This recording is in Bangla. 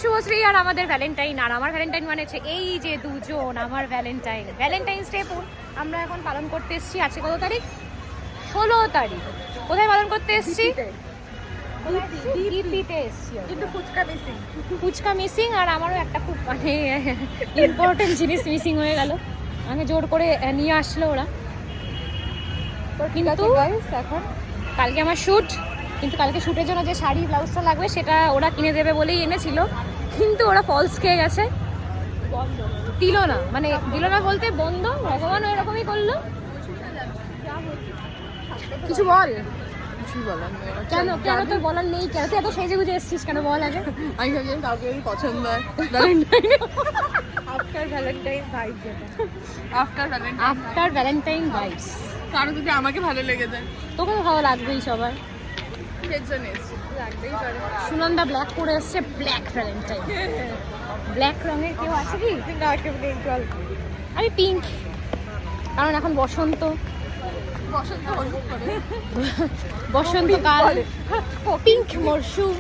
শুভশ্রী আর আমাদের ভ্যালেন্টাইন, আর আমার ভ্যালেন্টাইন মানে হচ্ছে এই যে দুজন আমার ভ্যালেন্টাইন্স ডে আমরা এখন পালন করতে এসেছি। আজকে কত তারিখ? 16 তারিখ। কোথায় পালন করতে এসেছি? কিন্তু ফুচকা মিসিং, আর আমারও একটা খুব মানে ইম্পর্টেন্ট জিনিস মিসিং হয়ে গেল। আমাকে জোর করে নিয়ে আসলো ওরা। কিন্তু এখন কালকে আমার শ্যুট, কিন্তু কালকে শ্যুটের জন্য যে শাড়ি ব্লাউজটা লাগবে সেটা ওরা কিনে দেবে বলেই এনেছিল, কিন্তু ওরা ফলস খেয়ে গেছে, বন্ধ দিল না। মানে দিল না বলতে বন্ধ, ভগবান এরকমই করলো। কিছু বল। কিছুই বলার নেই কেন কেন তোর বলার নেই? কেন তুই এত সেজে গুজে এসছিস কেন বল আগে? আমি ভাবছিলাম কাউকে পছন্দ হয় আফটার ভ্যালেন্টাইন ভাইব, যেটা আফটার ভ্যালেন্টাইন ভাইবস। কারো যদি আমাকে ভালো লেগে যায় তোকে তো ভালো লাগবেই সবার। লাগবেই পারে। সুনন্দা ব্ল্যাক পরে এসছে, ব্ল্যাক ভ্যালেন্টাইন। ব্ল্যাক রঙের কেউ আছে কি? আমি পিঙ্ক, কারণ এখন বসন্ত, বসন্তকাল, পিঙ্ক মরশুম।